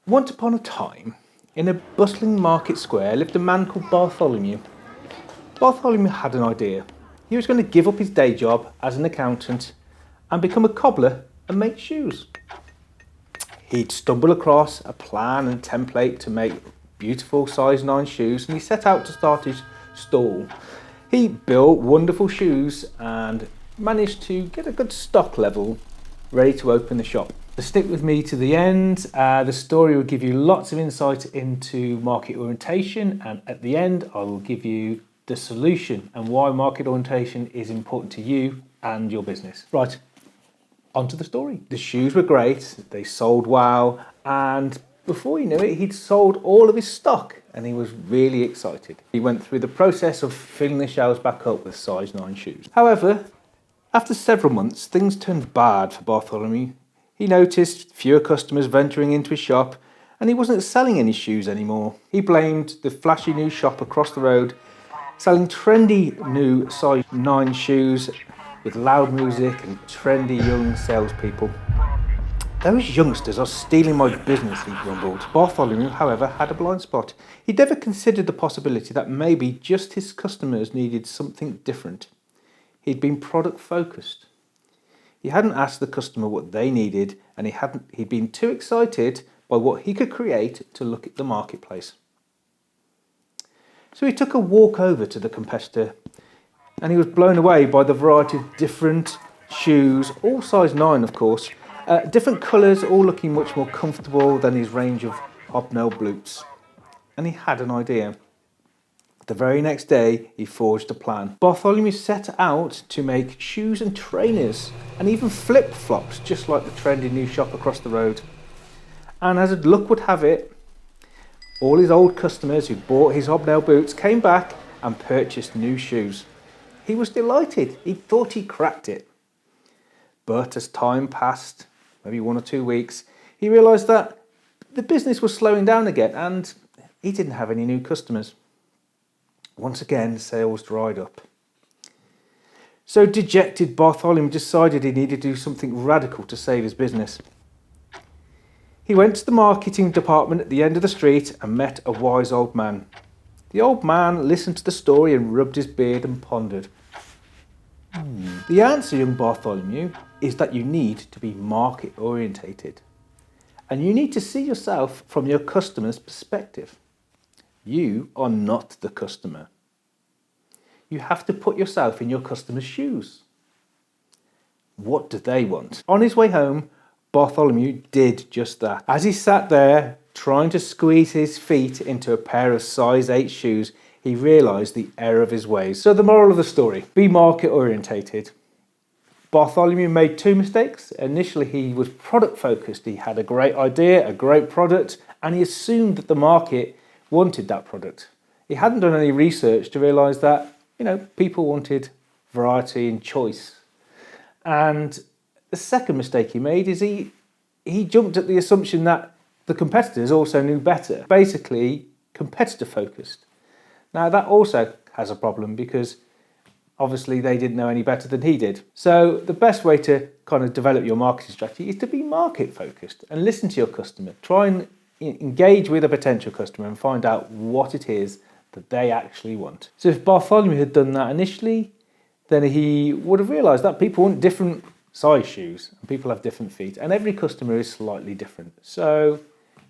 Once upon a time, in a bustling market square lived a man called Bartholomew. Bartholomew had an idea. He was going to give up his day job as an accountant and become a cobbler and make shoes. He'd stumbled across a plan and template to make beautiful size 9 shoes, and he set out to start his stall. He built wonderful shoes and managed to get a good stock level ready to open the shop. So stick with me to the end. The story will give you lots of insight into market orientation, and at the end I will give you the solution and why market orientation is important to you and your business. Right, on to the story. The shoes were great, they sold well, and before you knew it, he'd sold all of his stock and he was really excited. He went through the process of filling the shelves back up with size 9 shoes. However, after several months, things turned bad for Bartholomew. He noticed fewer customers venturing into his shop and he wasn't selling any shoes anymore. He blamed the flashy new shop across the road, selling trendy new size 9 shoes with loud music and trendy young salespeople. "Those youngsters are stealing my business," he grumbled. Bartholomew, however, had a blind spot. He'd never considered the possibility that maybe just his customers needed something different. He'd been product focused. He hadn't asked the customer what they needed, and he'd been too excited by what he could create to look at the marketplace. So he took a walk over to the competitor, and he was blown away by the variety of different shoes, all size 9 of course, different colours, all looking much more comfortable than his range of hobnail boots. And he had an idea. The very next day, he forged a plan. Bartholomew set out to make shoes and trainers, and even flip-flops, just like the trendy new shop across the road. And as luck would have it, all his old customers who bought his hobnail boots came back and purchased new shoes. He was delighted. He thought he cracked it. But as time passed, maybe 1 or 2 weeks, he realised that the business was slowing down again and he didn't have any new customers. Once again, sales dried up. So dejected, Bartholomew decided he needed to do something radical to save his business. He went to the marketing department at the end of the street and met a wise old man. The old man listened to the story and rubbed his beard and pondered. The answer, young Bartholomew, is that you need to be market orientated. And you need to see yourself from your customer's perspective. You are not the customer. You have to put yourself in your customer's shoes. What do they want? On his way home, Bartholomew did just that. As he sat there trying to squeeze his feet into a pair of size 8 shoes, he realised the error of his ways. So the moral of the story, be market orientated. Bartholomew made 2 mistakes. Initially, he was product focused. He had a great idea, a great product, and he assumed that the market wanted that product. He hadn't done any research to realise that, people wanted variety and choice. And the second mistake he made is he jumped at the assumption that the competitors also knew better. Basically, competitor focused. Now that also has a problem because obviously they didn't know any better than he did. So the best way to kind of develop your marketing strategy is to be market focused and listen to your customer. Try and engage with a potential customer and find out what it is that they actually want. So if Bartholomew had done that initially, then he would have realised that people want different size shoes and people have different feet and every customer is slightly different. So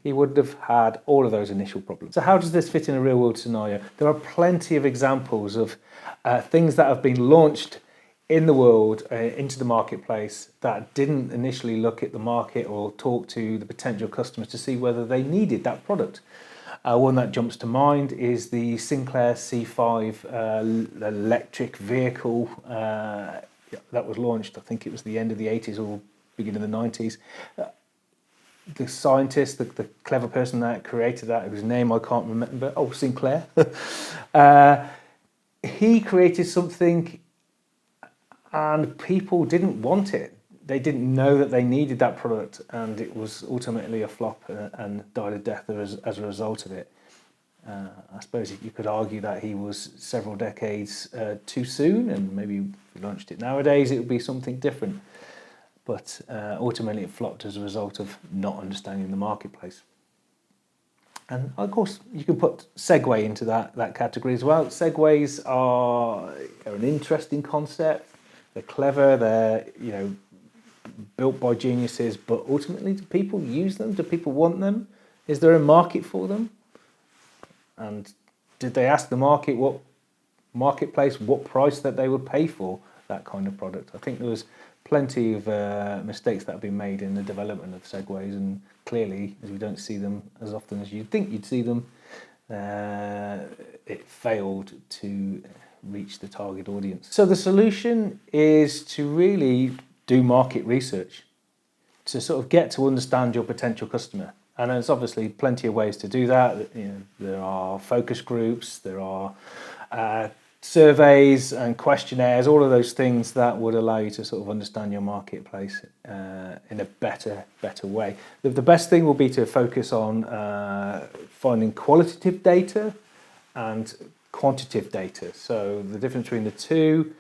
he would have had all of those initial problems. So how does this fit in a real world scenario? There are plenty of examples of things that have been launched in the world, into the marketplace that didn't initially look at the market or talk to the potential customers to see whether they needed that product. One that jumps to mind is the Sinclair C5 electric vehicle that was launched. I think it was the end of the 80s or beginning of the 90s. The scientist, the clever person that created that, whose name I can't remember, Sinclair. He created something and people didn't want it. They didn't know that they needed that product, and it was ultimately a flop and died a death as a result of it. I suppose you could argue that he was several decades too soon, and maybe if we launched it nowadays, it would be something different. But ultimately it flopped as a result of not understanding the marketplace. And of course, you can put Segway into that category as well. Segways are an interesting concept. They're clever. They're built by geniuses. But ultimately, do people use them? Do people want them? Is there a market for them? And did they ask the marketplace what price that they would pay for that kind of product? I think there was plenty of mistakes that have been made in the development of Segways, and clearly, as we don't see them as often as you'd think you'd see them, it failed to reach the target audience. So the solution is to really do market research, to sort of get to understand your potential customer. And there's obviously plenty of ways to do that. There are focus groups, there are surveys and questionnaires, all of those things that would allow you to sort of understand your marketplace in a better way. The best thing will be to focus on finding qualitative data and quantitative data. So the difference between the two,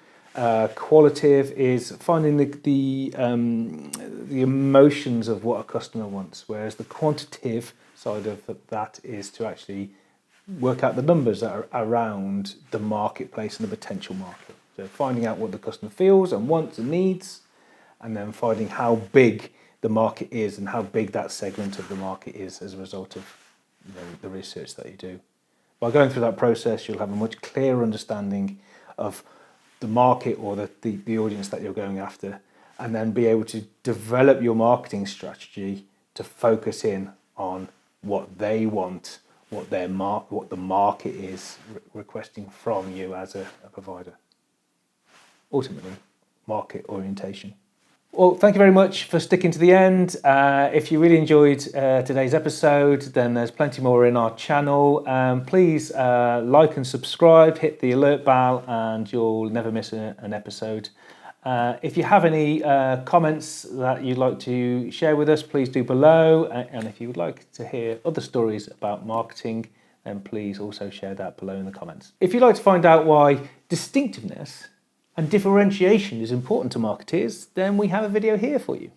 qualitative is finding the emotions of what a customer wants, whereas the quantitative side of that is to actually work out the numbers that are around the marketplace and the potential market. So finding out what the customer feels and wants and needs, and then finding how big the market is and how big that segment of the market is as a result of the research that you do. By going through that process, you'll have a much clearer understanding of the market or the audience that you're going after, and then be able to develop your marketing strategy to focus in on what they want, what the market is requesting from you as a provider. Ultimately, market orientation. Well, thank you very much for sticking to the end. If you really enjoyed today's episode, then there's plenty more in our channel. Please like and subscribe, hit the alert bell, and you'll never miss an episode. If you have any comments that you'd like to share with us, please do below. And if you would like to hear other stories about marketing, then please also share that below in the comments. If you'd like to find out why distinctiveness and differentiation is important to marketers, then we have a video here for you.